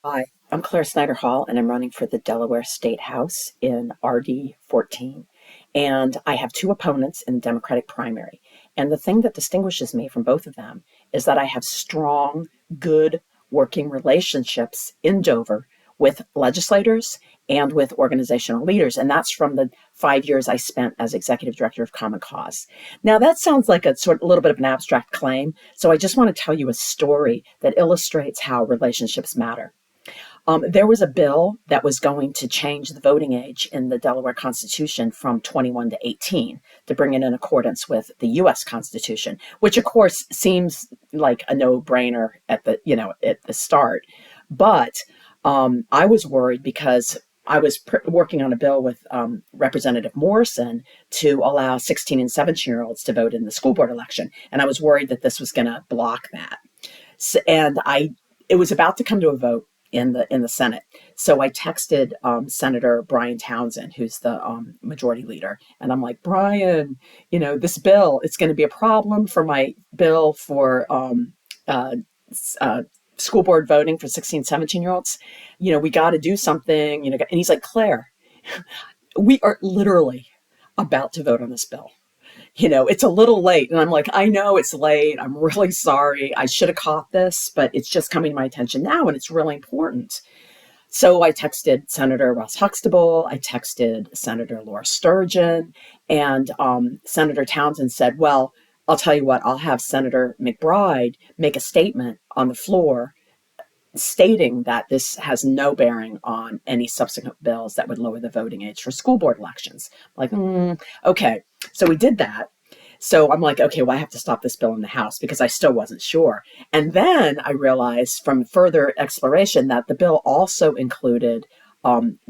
Hi, I'm Claire Snyder Hall, and I'm running for the Delaware State House in RD 14. And I have two opponents in the Democratic primary. And the thing that distinguishes me from both of them is that I have strong, good working relationships in Dover with legislators and with organizational leaders. And that's from the 5 years I spent as executive director of Common Cause. Now, that sounds like a sort of a little bit of an abstract claim. So I just want to tell you a story that illustrates how relationships matter. There was a bill that was going to change the voting age in the Delaware Constitution from 21 to 18 to bring it in accordance with the U.S. Constitution, which of course seems like a no-brainer at the start. But I was worried because I was working on a bill with Representative Morrison to allow 16 and 17-year-olds to vote in the school board election, and I was worried that this was going to block that. And it was about to come to a vote in the Senate. So I texted Senator Brian Townsend, who's the majority leader, and I'm like, Brian, this bill, it's going to be a problem for my bill for uh, uh, school board voting for 16, 17-year-olds. We got to do something, and he's like, Claire, we are literally about to vote on this bill. It's a little late. And I'm like, I know it's late. I'm really sorry. I should have caught this, but it's just coming to my attention now and it's really important. So I texted Senator Ross Huxtable. I texted Senator Laura Sturgeon. And Senator Townsend said, well, I'll tell you what, I'll have Senator McBride make a statement on the floor stating that this has no bearing on any subsequent bills that would lower the voting age for school board elections. Like, okay. So we did that. So I'm like, okay, well, I have to stop this bill in the House because I still wasn't sure. And then I realized from further exploration that the bill also included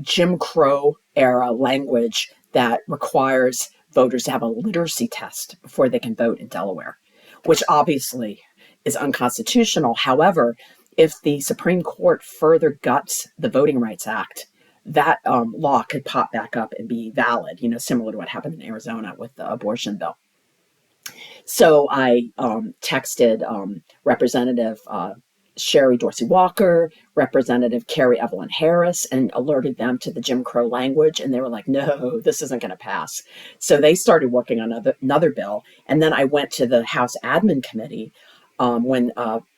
Jim Crow era language that requires voters to have a literacy test before they can vote in Delaware, which obviously is unconstitutional. However, if the Supreme Court further guts the Voting Rights Act, that law could pop back up and be valid, similar to what happened in Arizona with the abortion bill. So I texted Representative Sherry Dorsey Walker, Representative Carrie Evelyn Harris, and alerted them to the Jim Crow language. And they were like, no, this isn't going to pass. So they started working on another bill. And then I went to the House Admin Committee when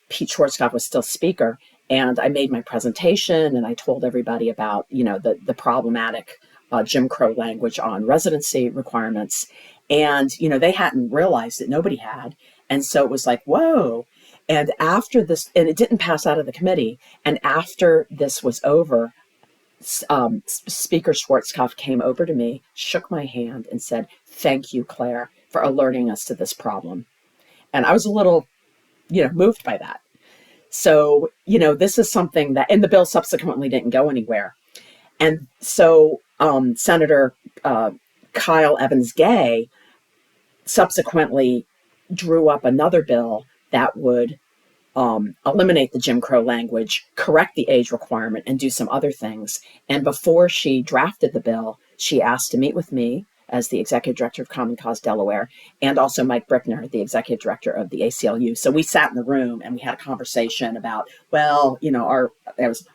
Pete Schwarzkopf was still Speaker. And I made my presentation and I told everybody about, the problematic Jim Crow language on residency requirements. And, they hadn't realized it. Nobody had. And so it was like, whoa. And after this, and it didn't pass out of the committee. And after this was over, Speaker Schwarzkopf came over to me, shook my hand, and said, thank you, Claire, for alerting us to this problem. And I was a little, moved by that. So, this is something that, and the bill subsequently didn't go anywhere. And so Senator Kyle Evans Gay subsequently drew up another bill that would eliminate the Jim Crow language, correct the age requirement, and do some other things. And before she drafted the bill, she asked to meet with me as the executive director of Common Cause Delaware, and also Mike Brickner, the executive director of the ACLU. So we sat in the room and we had a conversation about, well,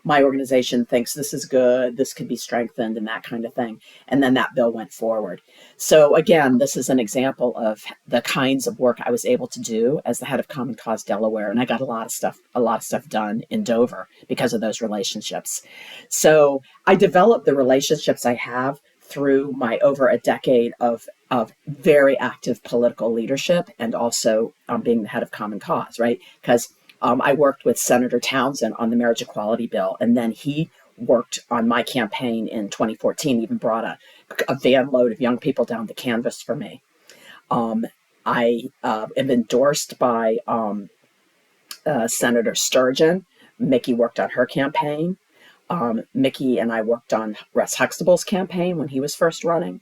my organization thinks this is good, this could be strengthened, and that kind of thing. And then that bill went forward. So again, this is an example of the kinds of work I was able to do as the head of Common Cause Delaware, and I got a lot of stuff done in Dover because of those relationships. So I developed the relationships I have through my over a decade of very active political leadership and also being the head of Common Cause, right? Because I worked with Senator Townsend on the marriage equality bill, and then he worked on my campaign in 2014, even brought a van load of young people down to canvass for me. I am endorsed by Senator Sturgeon. Mickey worked on her campaign. Mickey and I worked on Russ Huxtable's campaign when he was first running.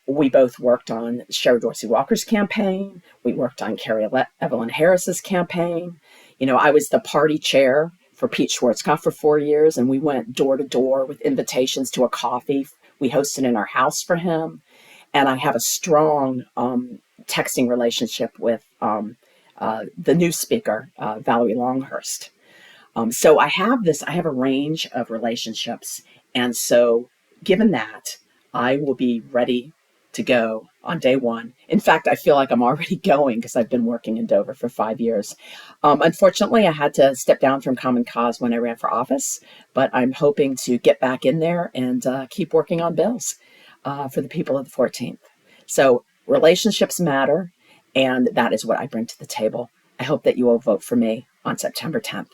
We both worked on Sherry Dorsey Walker's campaign. We worked on Carrie Evelyn Harris's campaign. I was the party chair for Pete Schwarzkopf for 4 years, and we went door to door with invitations to a coffee we hosted in our house for him. And I have a strong texting relationship with the new speaker, Valerie Longhurst. So I have a range of relationships. And so, given that, I will be ready to go on day one. In fact, I feel like I'm already going because I've been working in Dover for 5 years. Unfortunately, I had to step down from Common Cause when I ran for office, but I'm hoping to get back in there and keep working on bills for the people of the 14th. So, relationships matter, and that is what I bring to the table. I hope that you will vote for me on September 10th.